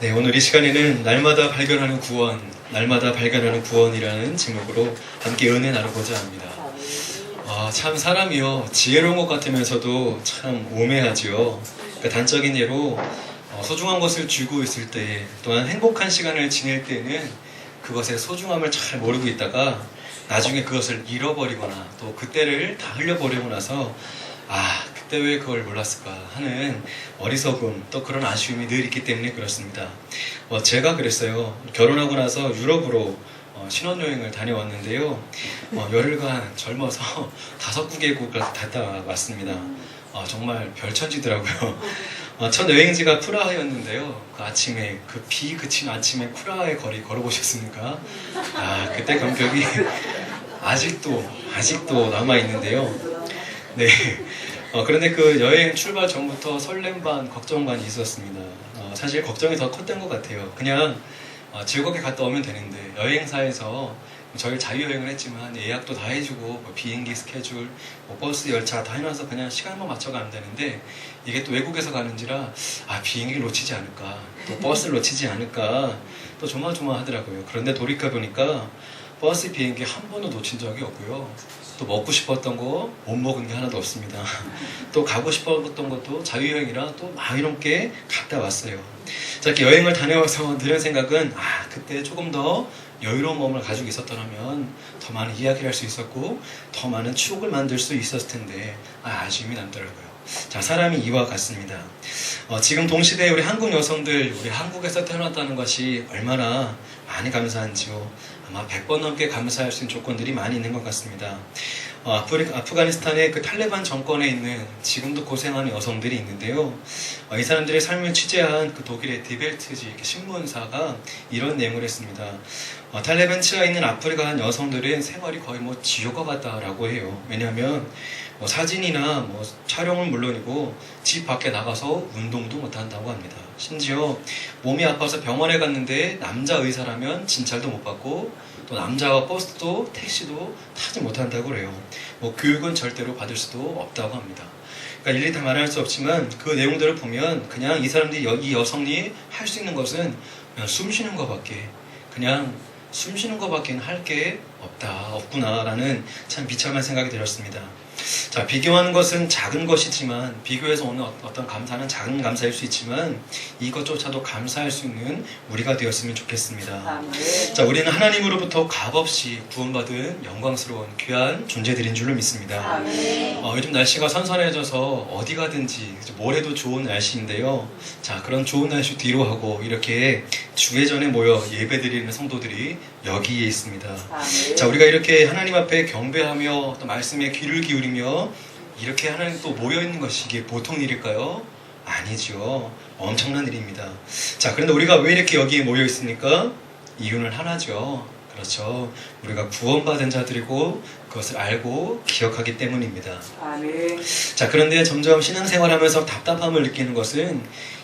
네, 오늘 이 시간에는 날마다 발견하는 구원, 날마다 발견하는 구원이라는 제목으로 함께 은혜 나누고자 합니다. 참 사람이요, 지혜로운 것 같으면서도 참 오매하지요. 그러니까 단적인 예로 소중한 것을 쥐고 있을 때, 또한 행복한 시간을 지낼 때는 그것의 소중함을 잘 모르고 있다가 나중에 그것을 잃어버리거나 또 그때를 다 흘려버리고 나서 그때 왜 그걸 몰랐을까 하는 어리석음, 또 그런 아쉬움이 늘 있기 때문에 그렇습니다. 제가 그랬어요. 결혼하고 나서 유럽으로 신혼여행을 다녀왔는데요. 열흘간 젊어서 5개국을 갔다 왔습니다. 정말 별천지더라고요. 첫 여행지가 프라하였는데요. 그 아침에, 그 비 그친 아침에 프라하의 거리 걸어보셨습니까? 그때 감격이 아직도 남아있는데요. 네. 그런데 그 여행 출발 전부터 설렘 반, 걱정 반이 있었습니다. 사실 걱정이 더 컸던 것 같아요. 그냥 즐겁게 갔다 오면 되는데, 여행사에서 저희 자유여행을 했지만 예약도 다 해주고 비행기 스케줄, 버스 열차 다 해놔서 그냥 시간만 맞춰가면 되는데, 이게 또 외국에서 가는지라 비행기를 놓치지 않을까, 또 버스를 놓치지 않을까, 또 조마조마하더라고요. 그런데 돌이켜보니까 버스, 비행기 한 번도 놓친 적이 없고요. 또 먹고 싶었던 거 못 먹은 게 하나도 없습니다. 또 가고 싶었던 것도 자유여행이라 또 막 이렇게 갔다 왔어요. 자, 이렇게 여행을 다녀와서 드는 생각은 그때 조금 더 여유로운 마음을 가지고 있었더라면 더 많은 이야기를 할 수 있었고 더 많은 추억을 만들 수 있었을 텐데 아쉬움이 남더라고요. 자, 사람이 이와 같습니다. 지금 동시대에 우리 한국 여성들, 우리 한국에서 태어났다는 것이 얼마나 많이 감사한지요. 아마 100번 넘게 감사할 수 있는 조건들이 많이 있는 것 같습니다. 아프가니스탄의 그 탈레반 정권에 있는 지금도 고생하는 여성들이 있는데요. 이 사람들의 삶을 취재한 그 독일의 디벨트지 신문사가 이런 내용을 했습니다. 탈레반 치하에 있는 아프리카 여성들은 생활이 거의 지옥과 같다라고 해요. 왜냐하면 사진이나 촬영은 물론이고 집 밖에 나가서 운동도 못한다고 합니다. 심지어 몸이 아파서 병원에 갔는데 남자 의사라면 진찰도 못 받고 또 남자와 버스도 택시도 타지 못한다고 그래요. 교육은 절대로 받을 수도 없다고 합니다. 그러니까 일일이 다 말할 수 없지만 그 내용들을 보면 그냥 이 사람들이 이 여성이 할 수 있는 것은 그냥 숨 쉬는 것밖에, 그냥 숨 쉬는 것밖에는 할 게 없구나라는 참 비참한 생각이 들었습니다. 자, 비교하는 것은 작은 것이지만, 비교해서 오는 어떤 감사는 작은 감사일 수 있지만 이것조차도 감사할 수 있는 우리가 되었으면 좋겠습니다. 자, 우리는 하나님으로부터 값없이 구원받은 영광스러운 귀한 존재들인 줄로 믿습니다. 요즘 날씨가 선선해져서 어디 가든지 뭘 해도 좋은 날씨인데요. 자, 그런 좋은 날씨 뒤로 하고 이렇게 주회전에 모여 예배드리는 성도들이 여기에 있습니다. 자, 우리가 이렇게 하나님 앞에 경배하며 또 말씀에 귀를 기울이며 이렇게 하나님 또 모여있는 것이 이게 보통 일일까요? 아니죠. 엄청난 일입니다. 자, 그런데 우리가 왜 이렇게 여기에 모여있습니까? 이유는 하나죠. 그렇죠. 우리가 구원받은 자들이고 그것을 알고 기억하기 때문입니다. 아멘. 자, 그런데 점점 신앙생활하면서 답답함을 느끼는 것은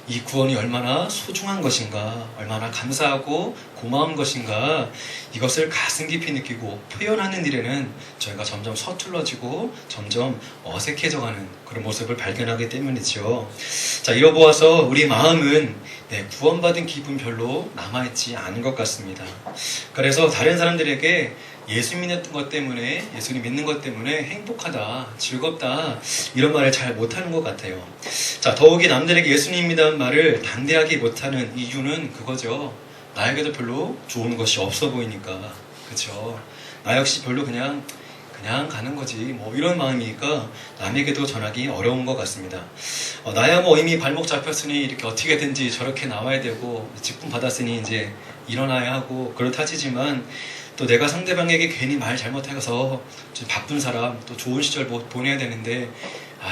이 구원이 얼마나 소중한 것인가, 얼마나 감사하고 고마운 것인가, 이것을 가슴 깊이 느끼고 표현하는 일에는 저희가 점점 서툴러지고 점점 어색해져가는 그런 모습을 발견하기 때문이죠. 자, 이러보아서 우리 마음은 구원받은 기분 별로 남아있지 않은 것 같습니다. 그래서 다른 사람들에게 예수 믿는 것 때문에, 예수님 믿는 것 때문에 행복하다, 즐겁다, 이런 말을 잘 못하는 것 같아요. 자, 더욱이 남들에게 예수님이라는 말을 당대하게 못하는 이유는 그거죠. 나에게도 별로 좋은 것이 없어 보이니까. 그렇죠. 나 역시 별로 그냥 가는 거지, 이런 마음이니까 남에게도 전하기 어려운 것 같습니다. 나야 이미 발목 잡혔으니 이렇게 어떻게든지 저렇게 나와야 되고 직분 받았으니 이제 일어나야 하고 그렇다지만, 또 내가 상대방에게 괜히 말 잘못해서 바쁜 사람, 또 좋은 시절 보내야 되는데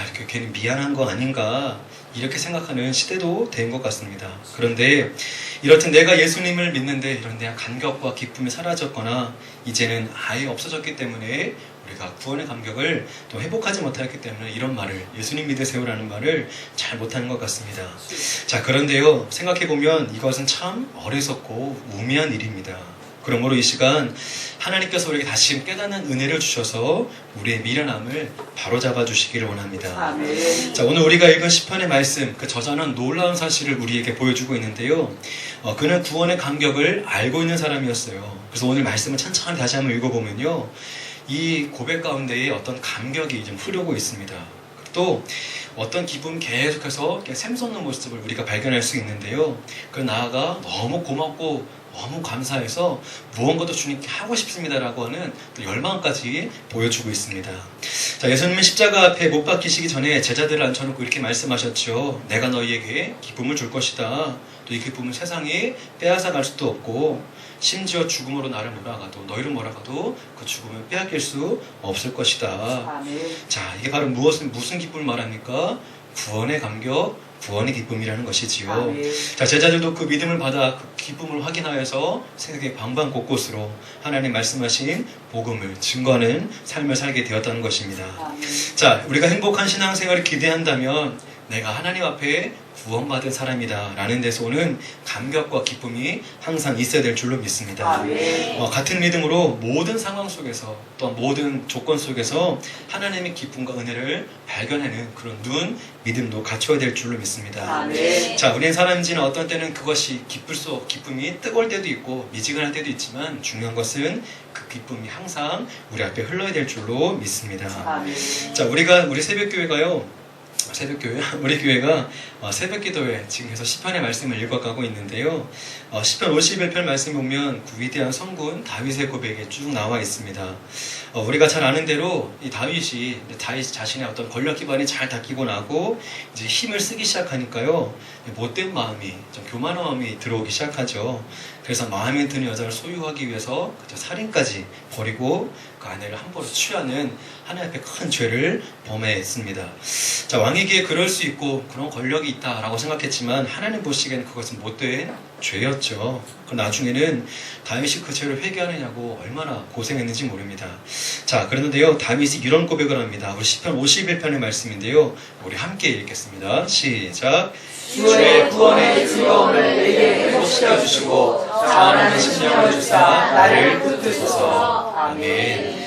이렇게 괜히 미안한 거 아닌가, 이렇게 생각하는 시대도 된 것 같습니다. 그런데 이렇듯 내가 예수님을 믿는데 이런 데 감격과 기쁨이 사라졌거나 이제는 아예 없어졌기 때문에 우리가 구원의 감격을 또 회복하지 못했기 때문에 이런 말을, 예수님 믿으세요라는 말을 잘 못하는 것 같습니다. 자, 그런데요, 생각해보면 이것은 참 어리석고 우매한 일입니다. 그러므로 이 시간 하나님께서 우리에게 다시 깨닫는 은혜를 주셔서 우리의 미련함을 바로잡아 주시기를 원합니다. 아멘. 자, 오늘 우리가 읽은 시편의 말씀, 그 저자는 놀라운 사실을 우리에게 보여주고 있는데요. 그는 구원의 감격을 알고 있는 사람이었어요. 그래서 오늘 말씀을 천천히 다시 한번 읽어보면요, 이 고백 가운데에 어떤 감격이 좀 흐르고 있습니다. 또 어떤 기분 계속해서 샘솟는 모습을 우리가 발견할 수 있는데요. 그 나아가 너무 고맙고 너무 감사해서 무언가도 주님께 하고 싶습니다라고 하는 또 열망까지 보여주고 있습니다. 자, 예수님은 십자가 앞에 못 박히시기 전에 제자들을 앉혀놓고 이렇게 말씀하셨죠. 내가 너희에게 기쁨을 줄 것이다. 또 이 기쁨을 세상이 빼앗아 갈 수도 없고 심지어 죽음으로 나를 몰아가도 너희를 몰아가도 그 죽음을 빼앗길 수 없을 것이다. 아멘. 자, 이게 바로 무슨 기쁨을 말합니까? 구원의 감격, 구원의 기쁨이라는 것이지요. 아멘. 자, 제자들도 그 믿음을 받아 그 기쁨을 확인하여서 세계 방방곳곳으로 하나님 말씀하신 복음을 증거하는 삶을 살게 되었다는 것입니다. 아멘. 자, 우리가 행복한 신앙생활을 기대한다면 내가 하나님 앞에 구원받은 사람이다 라는 데서 오는 감격과 기쁨이 항상 있어야 될 줄로 믿습니다. 아멘. 같은 믿음으로 모든 상황 속에서 또 모든 조건 속에서 하나님의 기쁨과 은혜를 발견하는 그런 눈, 믿음도 갖춰야 될 줄로 믿습니다. 아멘. 자, 우리는 사람인지는 어떤 때는 그것이 기쁨이 뜨거울 때도 있고 미지근할 때도 있지만 중요한 것은 그 기쁨이 항상 우리 앞에 흘러야 될 줄로 믿습니다. 아멘. 자, 우리 교회가 새벽기도회 지금 계속 시편의 말씀을 읽어가고 있는데요. 시편 51편 말씀 보면 그 위대한 성군 다윗의 고백이 쭉 나와 있습니다. 우리가 잘 아는 대로 이 다윗 자신의 어떤 권력 기반이 잘 닦이고 나고 이제 힘을 쓰기 시작하니까요, 못된 마음이, 좀 교만한 마음이 들어오기 시작하죠. 그래서 마음에 드는 여자를 소유하기 위해서 살인까지 벌이고 그 아내를 함부로 취하는 하나님 앞에 큰 죄를 범했습니다. 자, 왕이기에 그럴 수 있고 그런 권력이 있다라고 생각했지만 하나님 보시기에는 그것은 못된 죄였죠. 그 나중에는 다윗이 그 죄를 회개하느냐고 얼마나 고생했는지 모릅니다. 자, 그런데요, 다윗이 이런 고백을 합니다. 우리 시편 51편의 말씀인데요, 우리 함께 읽겠습니다. 시작. 주의 구원의 즐거움을 내게 회복시켜 주시고 자원하는 심령을 주사 나를 붙드소서. 아멘.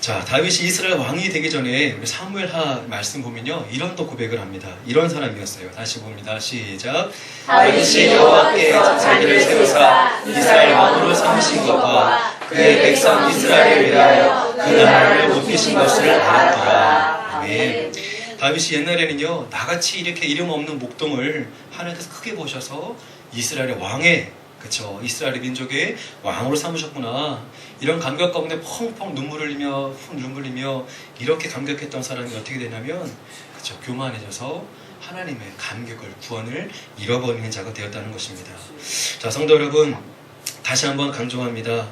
자, 다윗이 이스라엘 왕이 되기 전에 우리 사무엘하 말씀 보면요, 이런 또 고백을 합니다. 이런 사람이었어요. 다시 봅니다. 시작. 다윗이 여호와께 자기를 세우사 이스라엘 왕으로 삼으신 것과 그의 백성 이스라엘을 위하여 그 나라를 높이신 것을 알았더라. 아멘. 다윗이 옛날에는요, 나같이 이렇게 이름 없는 목동을 하나님께서 크게 보셔서 이스라엘의 왕의, 그쵸, 이스라엘 민족의 왕으로 삼으셨구나, 이런 감격 가운데 펑펑 눈물을 흘리며 이렇게 감격했던 사람이 어떻게 되냐면, 그쵸, 교만해져서 하나님의 감격을, 구원을 잃어버리는 자가 되었다는 것입니다. 자, 성도 여러분, 다시 한번 강조합니다.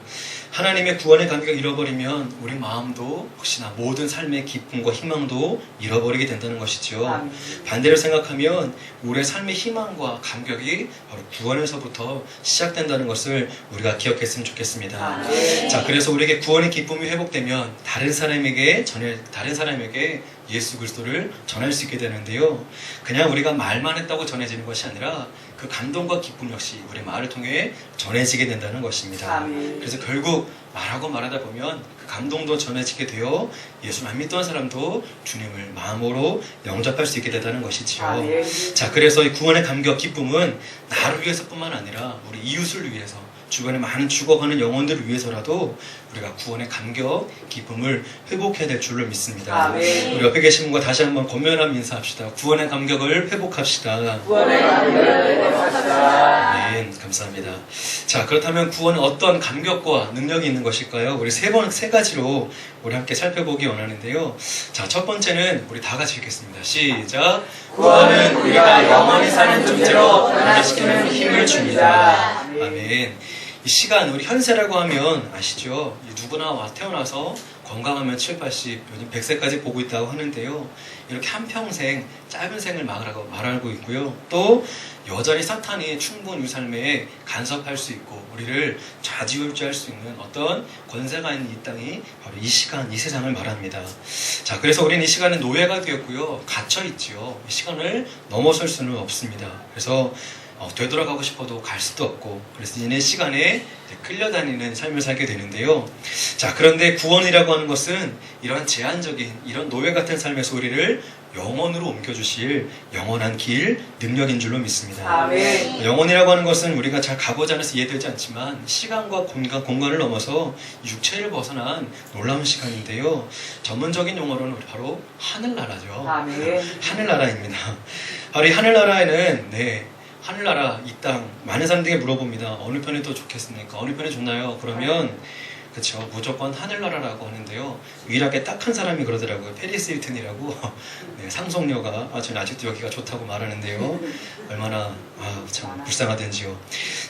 하나님의 구원의 감격을 잃어버리면 우리 마음도 혹시나 모든 삶의 기쁨과 희망도 잃어버리게 된다는 것이죠. 반대로 생각하면 우리의 삶의 희망과 감격이 바로 구원에서부터 시작된다는 것을 우리가 기억했으면 좋겠습니다. 자, 그래서 우리에게 구원의 기쁨이 회복되면 다른 사람에게 예수 그리스도를 전할 수 있게 되는데요. 그냥 우리가 말만 했다고 전해지는 것이 아니라 그 감동과 기쁨 역시 우리 말을 통해 전해지게 된다는 것입니다. 그래서 결국 말하고 말하다 보면 그 감동도 전해지게 되어 예수를 안 믿던 사람도 주님을 마음으로 영접할 수 있게 된다는 것이지요. 자, 그래서 이 구원의 감격, 기쁨은 나를 위해서뿐만 아니라 우리 이웃을 위해서, 주변에 많은 죽어가는 영혼들을 위해서라도 우리가 구원의 감격, 기쁨을 회복해야 될 줄로 믿습니다. 아멘. 우리 옆에 계신 분과 다시 한번 권면하며 인사합시다. 구원의 감격을 회복합시다. 구원의 감격을 회복합시다. 아멘. 감사합니다. 자, 그렇다면 구원은 어떤 감격과 능력이 있는 것일까요? 우리 세 가지로 우리 함께 살펴보기 원하는데요. 자, 첫 번째는 우리 다 같이 읽겠습니다. 시작. 구원은 우리가 영원히 사는 존재로 변화시키는 힘을 줍니다. 아멘. 이 시간, 우리 현세라고 하면 아시죠? 누구나 태어나서 건강하면 7, 80, 요즘 100세까지 보고 있다고 하는데요. 이렇게 한평생 짧은 생을 말하고 있고요. 또 여전히 사탄이 충분 우리 삶에 간섭할 수 있고 우리를 좌지우지할 수 있는 어떤 권세가 있는 이 땅이 바로 이 시간, 이 세상을 말합니다. 자, 그래서 우리는 이 시간에 노예가 되었고요, 갇혀 있지요. 이 시간을 넘어설 수는 없습니다. 그래서 되돌아가고 싶어도 갈 수도 없고, 그래서 이내 시간에 이제 끌려다니는 삶을 살게 되는데요. 자, 그런데 구원이라고 하는 것은 이런 제한적인, 이런 노예 같은 삶에서 우리를 영원으로 옮겨주실 영원한 길, 능력인 줄로 믿습니다. 아멘. 영혼이라고 하는 것은 우리가 잘 가보지 않아서 이해되지 않지만 시간과 공간을 넘어서 육체를 벗어난 놀라운 시간인데요. 전문적인 용어로는 바로 하늘나라죠. 아멘. 하늘나라입니다. 바로 이 하늘나라에는 하늘나라, 이 땅, 많은 사람들에게 물어봅니다. 어느 편이 더 좋겠습니까? 어느 편이 좋나요? 그러면 그렇죠, 무조건 하늘나라라고 하는데요. 유일하게 딱 한 사람이 그러더라고요. 페리스 힐튼이라고. 상속녀가 저는 아직도 여기가 좋다고 말하는데요. 얼마나 참 불쌍하던지요.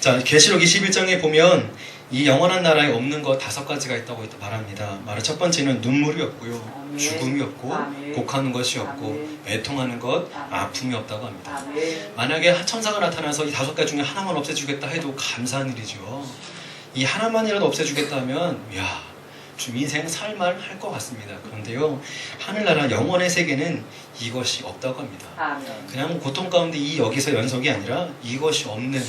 자, 계시록 21장에 보면 이 영원한 나라에 없는 것 5가지가 있다고 말합니다. 바로 첫 번째는 눈물이 없고요, 아멘. 죽음이 없고, 아멘. 곡하는 것이 없고, 아멘. 애통하는 것, 아멘. 아픔이 없다고 합니다. 아멘. 만약에 천사가 나타나서 이 5가지 중에 하나만 없애주겠다 해도 감사한 일이죠. 이 하나만이라도 없애주겠다 하면 좀 인생 살만 할 것 같습니다. 그런데요, 하늘나라 영원의 세계는 이것이 없다고 합니다. 아멘. 그냥 고통 가운데 여기서 연속이 아니라 이것이 없는,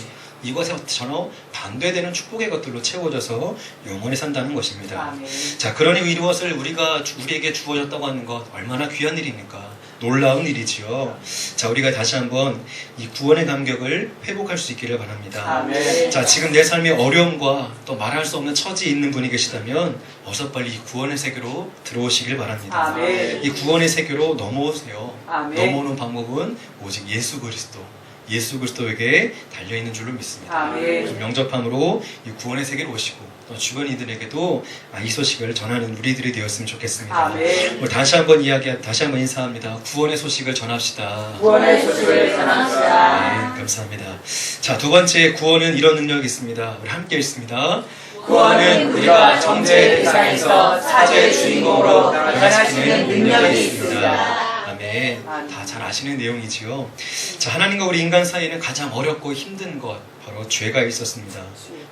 이것에 전혀 반대되는 축복의 것들로 채워져서 영원히 산다는 것입니다. 아멘. 자, 그러니 이것을 우리에게 주어졌다고 하는 것 얼마나 귀한 일입니까? 놀라운 일이지요. 자, 우리가 다시 한번 이 구원의 감격을 회복할 수 있기를 바랍니다. 아멘. 자, 지금 내 삶의 어려움과 또 말할 수 없는 처지에 있는 분이 계시다면 어서 빨리 이 구원의 세계로 들어오시길 바랍니다. 아멘. 이 구원의 세계로 넘어오세요. 아멘. 넘어오는 방법은 오직 예수 그리스도에게 달려있는 줄로 믿습니다. 아멘. 영접함으로 이 구원의 세계로 오시고 또 주변 이들에게도 이 소식을 전하는 우리들이 되었으면 좋겠습니다. 아멘. 오늘 다시 한번 인사합니다. 구원의 소식을 전합시다. 구원의 소식을 전합시다. 네, 감사합니다. 자, 두 번째, 구원은 이런 능력이 있습니다. 우리 함께 읽습니다. 구원은 우리가 정죄의 대상에서 사죄의 주인공으로 변화시키는 능력이 있습니다. 아멘. 다 잘 아시는 내용이지요. 자, 하나님과 우리 인간 사이에는 가장 어렵고 힘든 것, 바로 죄가 있었습니다.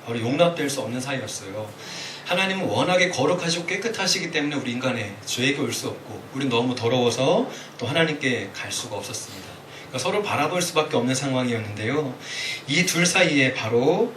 바로 용납될 수 없는 사이였어요. 하나님은 워낙에 거룩하시고 깨끗하시기 때문에 우리 인간의 죄에게 올 수 없고, 우린 너무 더러워서 또 하나님께 갈 수가 없었습니다. 그러니까 서로 바라볼 수밖에 없는 상황이었는데요. 이 둘 사이에 바로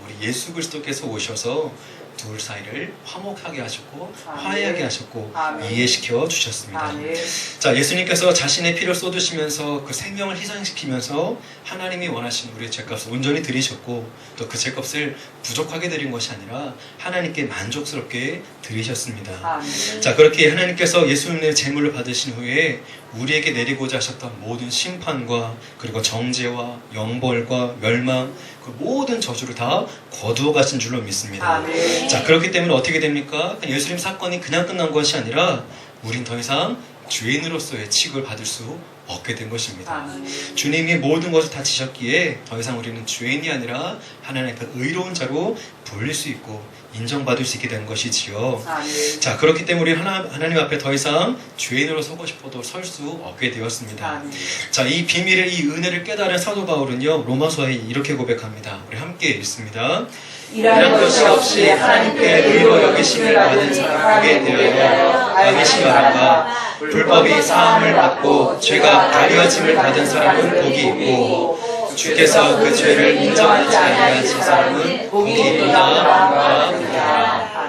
우리 예수 그리스도께서 오셔서 둘 사이를 화목하게 하셨고, 화해하게 하셨고, 아멘. 이해시켜 주셨습니다. 아멘. 자, 예수님께서 자신의 피를 쏟으시면서 그 생명을 희생시키면서 하나님이 원하신 우리의 죄값을 온전히 드리셨고, 또 그 죄값을 부족하게 드린 것이 아니라 하나님께 만족스럽게 드리셨습니다. 아멘. 자, 그렇게 하나님께서 예수님의 제물을 받으신 후에 우리에게 내리고자 하셨던 모든 심판과 그리고 정죄와 영벌과 멸망, 그 모든 저주를 다 거두어 가신 줄로 믿습니다. 아멘. 자, 그렇기 때문에 어떻게 됩니까? 예수님 사건이 그냥 끝난 것이 아니라 우린 더 이상 죄인으로서의 취급을 받을 수 없게 된 것입니다. 아멘. 주님이 모든 것을 다 지셨기에 더 이상 우리는 죄인이 아니라 하나님의 그 의로운 자로 불릴 수 있고 인정받을 수 있게 된 것이지요. 아멘. 자, 그렇기 때문에 우리 하나님 앞에 더 이상 죄인으로 서고 싶어도 설 수 없게 되었습니다. 아멘. 자, 이 비밀을, 이 은혜를 깨달은 사도 바울은요, 로마서에 이렇게 고백합니다. 우리 함께 읽습니다. 일하는 것이 없이 하나님께 의로 여기심을 받은 사람에게 대하여 알기시 바란다. 불법이 사함을 받고 죄가 가려짐을 받은 사람은 복이 있고 주께서 그 죄를 인정하지 아니한 저 사람은 복이 있도다.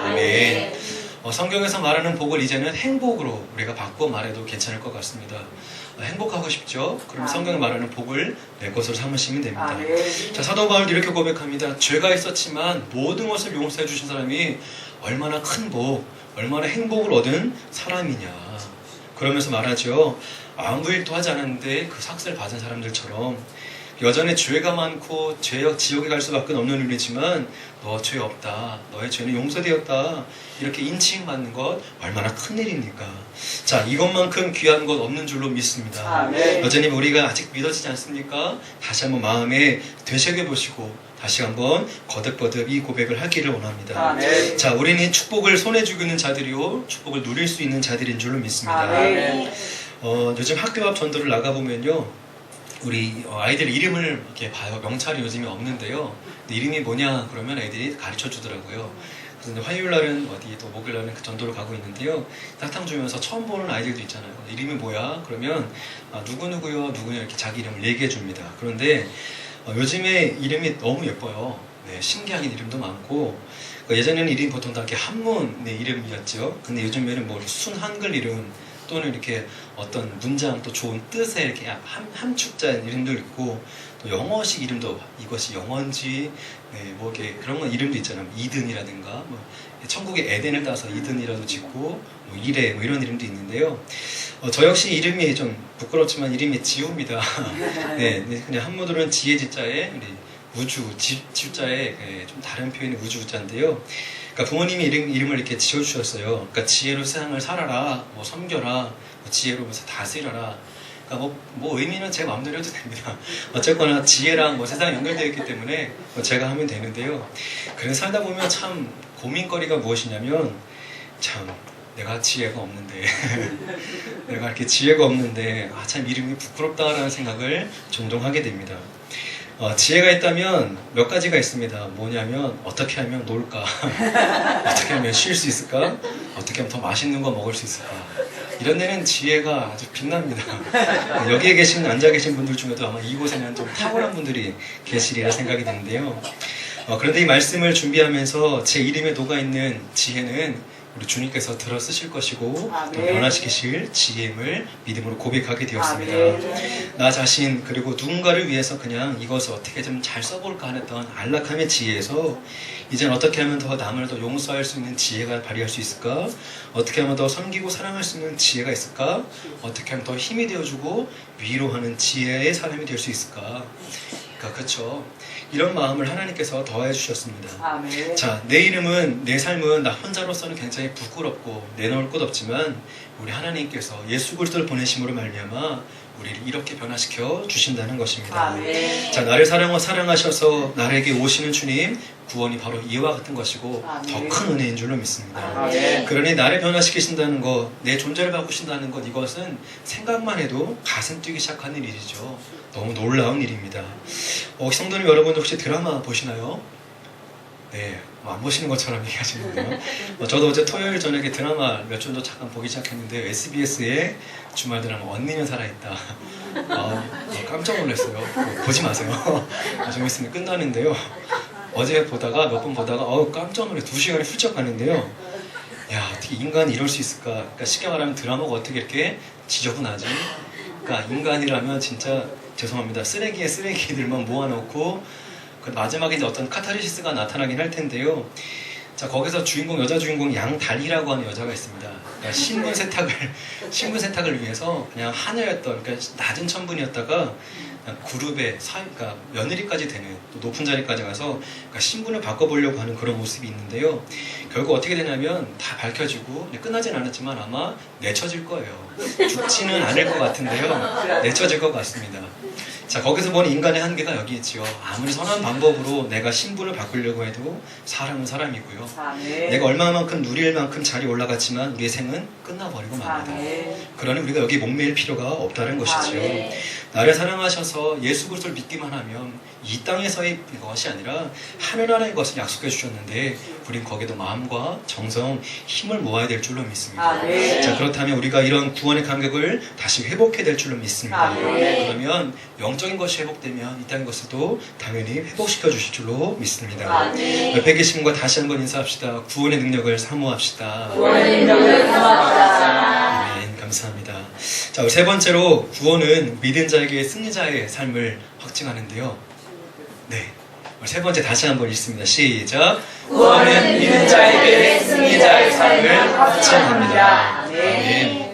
아멘. 성경에서 말하는 복을 이제는 행복으로 우리가 바꿔 말해도 괜찮을 것 같습니다. 행복하고 싶죠? 그럼 성경에 말하는 복을 내 것으로 삼으시면 됩니다. 아멘. 자, 사도 바울도 이렇게 고백합니다. 죄가 있었지만 모든 것을 용서해 주신 사람이 얼마나 큰 복, 얼마나 행복을 얻은 사람이냐. 그러면서 말하죠. 아무 일도 하지 않았는데 그 삭스를 받은 사람들처럼 여전히 죄가 많고 지옥에 갈 수밖에 없는 일이지만 너 죄 없다, 너의 죄는 용서되었다, 이렇게 인칭받는 것 얼마나 큰 일입니까? 자, 이것만큼 귀한 것 없는 줄로 믿습니다. 아멘. 여전히 우리가 아직 믿어지지 않습니까? 다시 한번 마음에 되새겨보시고 다시 한번 거듭거듭 이 고백을 하기를 원합니다. 아멘. 자, 우리는 이 축복을 손에 쥐고 있는 자들이요, 축복을 누릴 수 있는 자들인 줄로 믿습니다. 아멘. 요즘 학교 앞 전도를 나가보면요, 우리 아이들 이름을 이렇게 봐요. 명찰이 요즘에 없는데요. 근데 이름이 뭐냐 그러면 애들이 가르쳐 주더라고요. 그래서 화요일 날은 어디, 또 목요일 날은 그 전도를 가고 있는데요. 사탕 주면서 처음 보는 아이들도 있잖아요. 이름이 뭐야? 그러면 누구누구요, 누구요, 이렇게 자기 이름을 얘기해 줍니다. 그런데 요즘에 이름이 너무 예뻐요. 네, 신기한 이름도 많고 예전에는 이름이 보통 다 이렇게 한문 이름이었죠. 근데 요즘에는 뭐 순한글 이름 또는 이렇게 어떤 문장 또 좋은 뜻의 이렇게 함축자인 이름도 있고 또 영어식 이름도 이것이 영어인지 뭐 이렇게 그런 건 이름도 있잖아요. 이든이라든가 뭐 천국의 에덴을 따서 이든이라도 짓고 뭐 이레 뭐 이런 이름도 있는데요. 저 역시 이름이 좀 부끄럽지만 이름이 지호입니다. 네, 그냥 한문으로는 지혜 지자에 우주, 지자에 좀 다른 표현의 우주자인데요. 그러니까 부모님이 이름을 이렇게 지어주셨어요. 그러니까 지혜로 세상을 살아라, 뭐 섬겨라, 뭐 지혜로 다스려라. 그러니까 뭐 의미는 제 마음대로 해도 됩니다. 어쨌거나 지혜랑 뭐 세상이 연결되어 있기 때문에 뭐 제가 하면 되는데요. 그래서 살다 보면 참 고민거리가 무엇이냐면 참 내가 지혜가 없는데 내가 이렇게 지혜가 없는데 참 이름이 부끄럽다라는 생각을 종종 하게 됩니다. 지혜가 있다면 몇 가지가 있습니다. 뭐냐면 어떻게 하면 놀까? 어떻게 하면 쉴 수 있을까? 어떻게 하면 더 맛있는 거 먹을 수 있을까? 이런 데는 지혜가 아주 빛납니다. 여기에 앉아 계신 분들 중에도 아마 이곳에는 좀 탁월한 분들이 계시리라 생각이 드는데요. 그런데 이 말씀을 준비하면서 제 이름에 녹아있는 지혜는 우리 주님께서 들어 쓰실 것이고 또 변화시키실 지혜임을 믿음으로 고백하게 되었습니다. 나 자신 그리고 누군가를 위해서 그냥 이것을 어떻게 좀 잘 써볼까 했던 안락함의 지혜에서 이제는 어떻게 하면 더 남을 더 용서할 수 있는 지혜가 발휘할 수 있을까? 어떻게 하면 더 섬기고 사랑할 수 있는 지혜가 있을까? 어떻게 하면 더 힘이 되어주고 위로하는 지혜의 사람이 될 수 있을까? 그러니까 그렇죠. 이런 마음을 하나님께서 더해 주셨습니다. 아멘. 자, 내 이름은, 내 삶은 나 혼자로서는 굉장히 부끄럽고 내놓을 곳 없지만 우리 하나님께서 예수 그리스도를 보내심으로 말미암아 우리를 이렇게 변화시켜 주신다는 것입니다. 아멘. 자, 나를 사랑하셔서 나에게 오시는 주님 구원이 바로 이와 같은 것이고 더 큰 은혜인 줄로 믿습니다. 아멘. 그러니 나를 변화시키신다는 것, 내 존재를 바꾸신다는 것, 이것은 생각만 해도 가슴 뛰기 시작하는 일이죠. 너무 놀라운 일입니다. 성도님 여러분도 혹시 드라마 보시나요? 네, 안 보시는 것처럼 얘기하시는데요. 저도 어제 토요일 저녁에 드라마 몇 주 정도 잠깐 보기 시작했는데 SBS의 주말 드라마 언니는 살아있다. 깜짝 놀랐어요. 보지 마세요. 좀 있으면 끝나는데요. 어제 보다가 몇 번 보다가 깜짝 놀래 2시간이 훌쩍 가는데요. 야, 어떻게 인간이 이럴 수 있을까? 그러니까 쉽게 말하면 드라마가 어떻게 이렇게 지저분하지? 그러니까 인간이라면 진짜 죄송합니다. 쓰레기에 쓰레기들만 모아놓고 마지막에 이제 어떤 카타르시스가 나타나긴 할 텐데요. 자, 거기서 여자 주인공 양달희라고 하는 여자가 있습니다. 그러니까 신분 세탁을 위해서 그냥 하녀였던, 그러니까 낮은 천분이었다가 그룹의 그러니까 며느리까지 되는 또 높은 자리까지 가서 그러니까 신분을 바꿔보려고 하는 그런 모습이 있는데요. 결국 어떻게 되냐면 다 밝혀지고 끝나진 않았지만 아마 내쳐질 거예요. 죽지는 않을 것 같은데요. 내쳐질 것 같습니다. 자, 거기서 보는 인간의 한계가 여기 있지요. 아무리 선한 방법으로 내가 신분을 바꾸려고 해도 사람은 사람이고요. 아멘. 내가 얼마만큼 누릴 만큼 자리 올라갔지만 우리의 생은 끝나버리고 맙니다. 아멘. 그러니 우리가 여기 목매일 필요가 없다는 것이지요. 아멘. 나를 사랑하셔서 예수 그리스도를 믿기만 하면 이 땅에서의 것이 아니라 하늘나라의 것을 약속해 주셨는데 우린 거기도 마음과 정성, 힘을 모아야 될 줄로 믿습니다. 아멘. 자, 그렇다면 우리가 이런 구원의 감격을 다시 회복해야 될 줄로 믿습니다. 아멘. 그러면 영적인 것이 회복되면 이 땅의 것도 당연히 회복시켜 주실 줄로 믿습니다. 아멘. 옆에 계신 분과 다시 한번 인사합시다. 구원의 능력을 사모합시다. 구원의 능력을 사모합시다. 아멘. 감사합니다. 자, 우리 세 번째로 구원은 믿은 자에게 승리자의 삶을 확증하는데요. 네, 우리 세 번째 다시 한번 읽습니다. 시작. 구원은 믿는 자에게 승리자의 삶을 확증합니다. 아멘.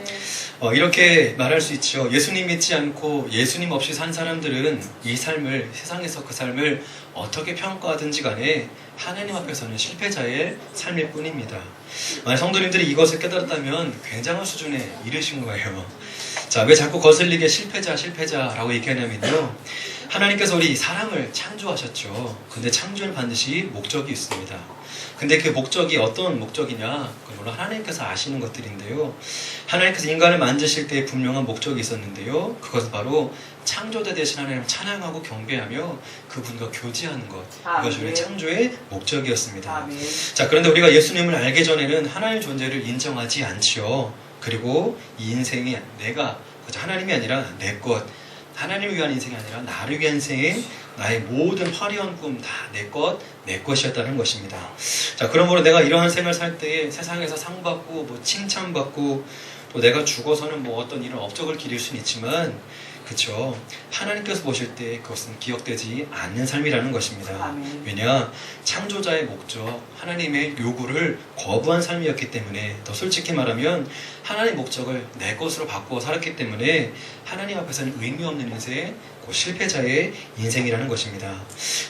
이렇게 말할 수 있죠. 예수님 믿지 않고 예수님 없이 산 사람들은 이 삶을, 세상에서 그 삶을 어떻게 평가하든지 간에 하나님 앞에서는 실패자의 삶일 뿐입니다. 만약 성도님들이 이것을 깨달았다면 굉장한 수준에 이르신 거예요. 자, 왜 자꾸 거슬리게 실패자라고 얘기하냐면요. 하나님께서 우리 사람을 창조하셨죠. 근데 창조는 반드시 목적이 있습니다. 근데 그 목적이 어떤 목적이냐? 그건 물론 하나님께서 아시는 것들인데요. 하나님께서 인간을 만드실 때 분명한 목적이 있었는데요. 그것은 바로 창조자 되신 하나님을 찬양하고 경배하며 그분과 교제하는 것. 이것이 우리 창조의 목적이었습니다. 아멘. 자, 그런데 우리가 예수님을 알기 전에는 하나님의 존재를 인정하지 않지요. 그리고 이 인생이 내가 하나님이 아니라 내 것, 하나님을 위한 인생이 아니라 나를 위한 인생에 나의 모든 화려한 꿈 다 내 것이었다는 것입니다. 자, 그러므로 내가 이러한 생을 살 때에 세상에서 상 받고 뭐 칭찬받고 또 내가 죽어서는 뭐 어떤 이런 업적을 기릴 수는 있지만, 그쵸, 하나님께서 보실 때 그것은 기억되지 않는 삶이라는 것입니다. 아멘. 왜냐, 창조자의 목적, 하나님의 요구를 거부한 삶이었기 때문에, 더 솔직히 말하면 하나님의 목적을 내 것으로 바꾸어 살았기 때문에 하나님 앞에서는 의미 없는 인생, 그 실패자의 인생이라는 것입니다.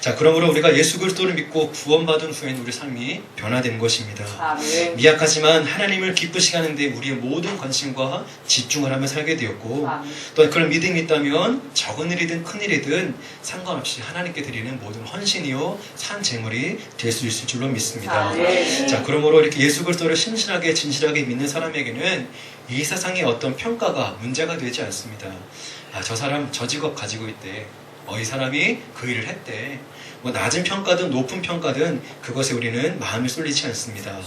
자, 그러므로 우리가 예수 그리스도를 믿고 구원받은 후에는 우리 삶이 변화된 것입니다. 아멘. 미약하지만 하나님을 기쁘시게 하는데 우리의 모든 관심과 집중을 하며 살게 되었고, 아멘. 또 그런 믿음이 있다면 적은 일이든 큰 일이든 상관없이 하나님께 드리는 모든 헌신이요 산 제물이 될 수 있을 줄로 믿습니다. 아멘. 자, 그러므로 이렇게 예수 그리스도를 신실하게 진실하게 믿는 사람에게는 이 세상의 어떤 평가가 문제가 되지 않습니다. 아, 저 사람 저 직업 가지고 있대. 이 사람이 그 일을 했대. 뭐 낮은 평가든 높은 평가든 그것에 우리는 마음이 쏠리지 않습니다.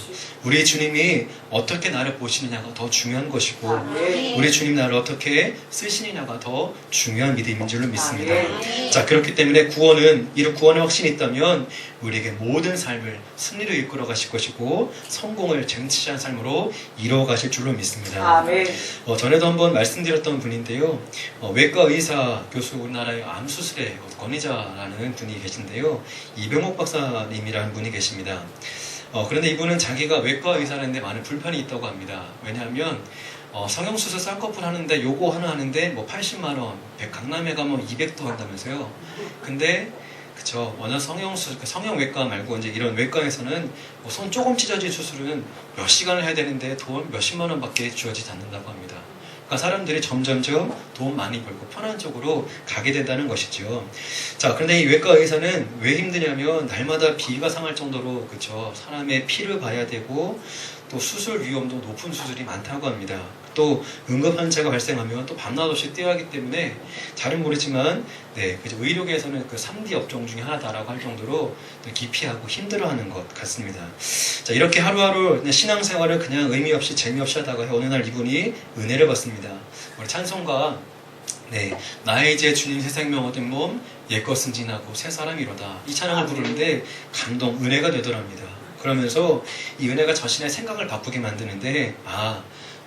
우리 주님이 어떻게 나를 보시느냐가 더 중요한 것이고, 아멘. 우리 주님 나를 어떻게 쓰시느냐가 더 중요한 믿음인 줄로 믿습니다. 아멘. 자, 그렇기 때문에 구원은, 이런 구원의 확신이 있다면 우리에게 모든 삶을 승리로 이끌어 가실 것이고 성공을 쟁취한 삶으로 이루어 가실 줄로 믿습니다. 아멘. 전에도 한번 말씀드렸던 분인데요, 외과 의사 교수, 우리나라의 암 수술의 권위자라는 분이 계신데요, 이병옥 박사님이라는 분이 계십니다. 그런데 이분은 자기가 외과 의사라는데 많은 불편이 있다고 합니다. 왜냐하면 성형수술 쌍꺼풀 하는데 요거 하나 하는데 뭐 80만 원, 강남에 가면 200도 한다면서요. 근데 그쵸, 워낙 성형외과 말고 이제 이런 외과에서는 뭐 손 조금 찢어진 수술은 몇 시간을 해야 되는데 돈 몇십만 원밖에 주어지지 않는다고 합니다. 그러니까 사람들이 점점점 돈 많이 벌고 편한 쪽으로 가게 된다는 것이죠. 자, 그런데 이 외과 의사는 왜 힘드냐면 날마다 비위가 상할 정도로, 그쵸, 사람의 피를 봐야 되고 또 수술 위험도 높은 수술이 많다고 합니다. 또 응급 환자가 발생하면 또 밤낮 없이 뛰어야 하기 때문에 잘은 모르지만 그죠, 의료계에서는 그 3D 업종 중에 하나다라고 할 정도로 또 기피하고 힘들어하는 것 같습니다. 자, 이렇게 하루하루 그냥 신앙생활을 그냥 의미 없이 재미없이 하다가 어느 날 이분이 은혜를 받습니다. 우리 찬송가 나의 이제 주님 새 생명 얻은 몸 옛것은 지나고 새 사람이로다, 이 찬양을 부르는데 감동, 은혜가 되더랍니다. 그러면서 이 은혜가 자신의 생각을 바꾸게 만드는데,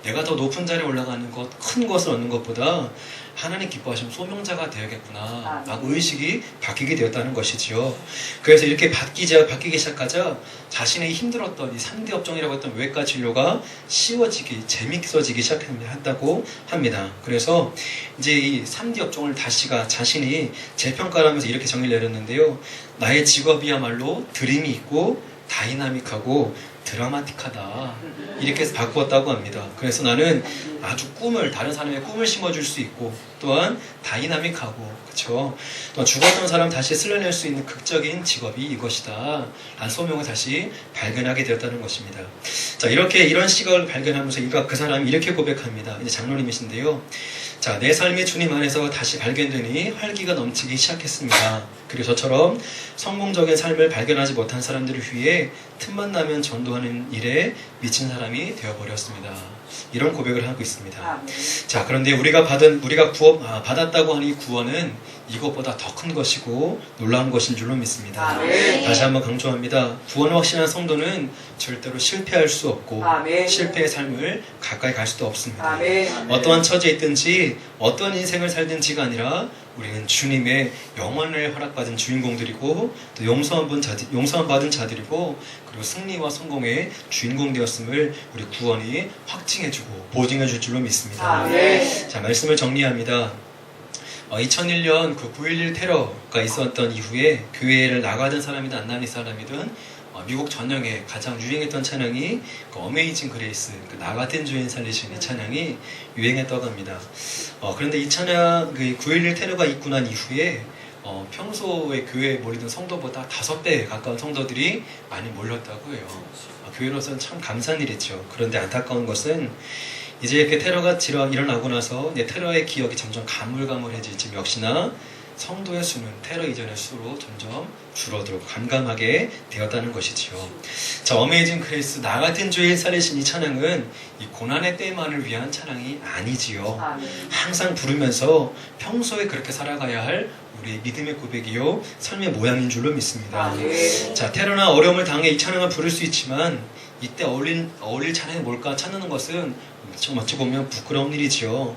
내가 더 높은 자리에 올라가는 것, 큰 것을 얻는 것보다 하나님 기뻐하시면 소명자가 되어야겠구나 라고 의식이 바뀌게 되었다는 것이지요. 그래서 이렇게 바뀌기 시작하자 자신의 힘들었던 이 3D 업종이라고 했던 외과 진료가 쉬워지기, 재밌어지기 시작한다고 합니다. 그래서 이제 이 3D 업종을 다시가 자신이 재평가를 하면서 이렇게 정의를 내렸는데요, 나의 직업이야말로 드림이 있고 다이나믹하고 드라마틱하다, 이렇게 해서 바꾸었다고 합니다. 그래서 나는 아주 다른 사람의 꿈을 심어줄 수 있고, 또한 다이나믹하고, 그쵸, 또 죽었던 사람 다시 살려낼 수 있는 극적인 직업이 이것이다 라는 소명을 다시 발견하게 되었다는 것입니다. 자, 이런 시각을 발견하면서 그 사람이 이렇게 고백합니다. 이제 장로님이신데요, 자, 내 삶이 주님 안에서 다시 발견되니 활기가 넘치기 시작했습니다. 그리고 저처럼 성공적인 삶을 발견하지 못한 사람들을 위해 틈만 나면 전도하는 일에 미친 사람이 되어버렸습니다. 이런 고백을 하고 있습니다. 자, 그런데 우리가 받았다고 하는 이 구원은 이것보다 더 큰 것이고 놀라운 것인 줄로 믿습니다. 아멘. 다시 한번 강조합니다. 구원 확신한 성도는 절대로 실패할 수 없고, 아멘. 실패의 삶을 가까이 갈 수도 없습니다. 아멘. 어떠한 처지에 있든지 어떤 인생을 살든지가 아니라 우리는 주님의 영원을 허락받은 주인공들이고 또 용서받은 자들이고, 그리고 승리와 성공의 주인공 되었음을 우리 구원이 확증해주고 보증해줄 줄로 믿습니다. 아멘. 자, 말씀을 정리합니다. 2001년 그 9.11 테러가 있었던 이후에 교회를 나가던 사람이든 안 나가는 사람이든 미국 전역에 가장 유행했던 찬양이 그 어메이징 그레이스, 나 같은 주인 살리신 이 찬양이 유행했다고 합니다. 그런데 이 찬양, 그 9.11 테러가 있고 난 이후에 평소에 교회에 몰리던 성도보다 5배 가까운 성도들이 많이 몰렸다고 해요. 교회로서는 참 감사한 일이죠. 그런데 안타까운 것은 이제 이렇게 테러가 일어나고 나서 테러의 기억이 점점 가물가물해질 지 역시나 성도의 수는 테러 이전의 수로 점점 줄어들고 감감하게 되었다는 것이지요. 자, 어메이징 그레이스, 나 같은 주의 살리신 이 찬양은 이 고난의 때만을 위한 찬양이 아니지요. 항상 부르면서 평소에 그렇게 살아가야 할 우리 믿음의 고백이요 삶의 모양인 줄로 믿습니다. 아멘. 자, 테러나 어려움을 당해 이 찬양을 부를 수 있지만 이때 어울릴 찬양이 뭘까 찾는 것은 좀 어찌 보면 부끄러운 일이지요.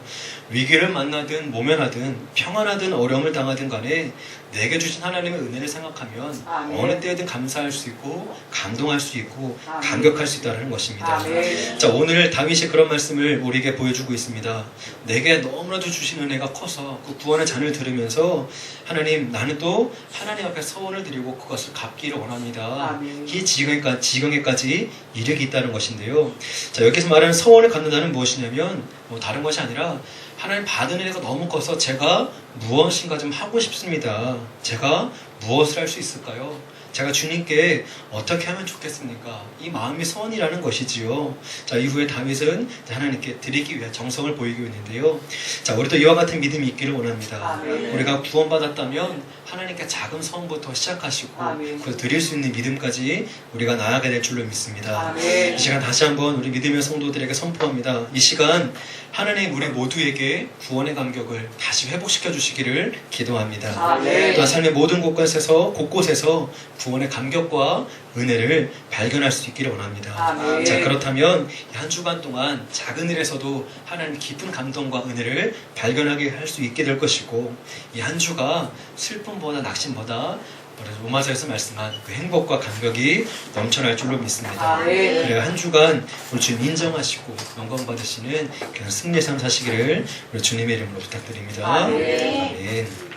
위기를 만나든 모면하든 평안하든 어려움을 당하든 간에 내게 주신 하나님의 은혜를 생각하면 아멘. 어느 때든 감사할 수 있고 감동할 수 있고 아멘. 감격할 수 있다는 것입니다. 아멘. 자, 오늘 다윗이 그런 말씀을 우리에게 보여주고 있습니다. 내게 너무나도 주신 은혜가 커서 그 구원의 잔을 들으면서 하나님, 나는 또 하나님 앞에 서원을 드리고 그것을 갚기를 원합니다. 아멘. 이 지경에까지 이르기 있다는 것인데요. 자, 여기서 말하는 서원을 갖는다는 무엇이냐면 다른 것이 아니라 하나님 받은 은혜가 너무 커서 제가 무엇인가 좀 하고 싶습니다. 제가 무엇을 할 수 있을까요? 제가 주님께 어떻게 하면 좋겠습니까? 이 마음이 소원이라는 것이지요. 자, 이후에 다윗은 하나님께 드리기 위해 정성을 보이고 있는데요. 자, 우리도 이와 같은 믿음이 있기를 원합니다. 아멘. 우리가 구원받았다면 하나님께 작은 소원부터 시작하시고 아멘. 그래서 드릴 수 있는 믿음까지 우리가 나아가게 될 줄로 믿습니다. 아멘. 이 시간 다시 한번 우리 믿음의 성도들에게 선포합니다. 이 시간 하나님 우리 모두에게 구원의 감격을 다시 회복시켜 주시기를 기도합니다. 아멘. 또한 삶의 모든 곳곳에서 구원의 감격과 은혜를 발견할 수 있기를 원합니다. 아멘. 자, 그렇다면 이 한 주간 동안 작은 일에서도 하나님 깊은 감동과 은혜를 발견하게 할 수 있게 될 것이고 이 한 주가 슬픔보다 낙심보다 로마서에서 말씀한 그 행복과 감격이 넘쳐날 줄로 믿습니다. 아멘. 그래야 한 주간 우리 주님 인정하시고 영광 받으시는 그런 승리의 삶 사시기를 우리 주님의 이름으로 부탁드립니다. 아멘. 아멘.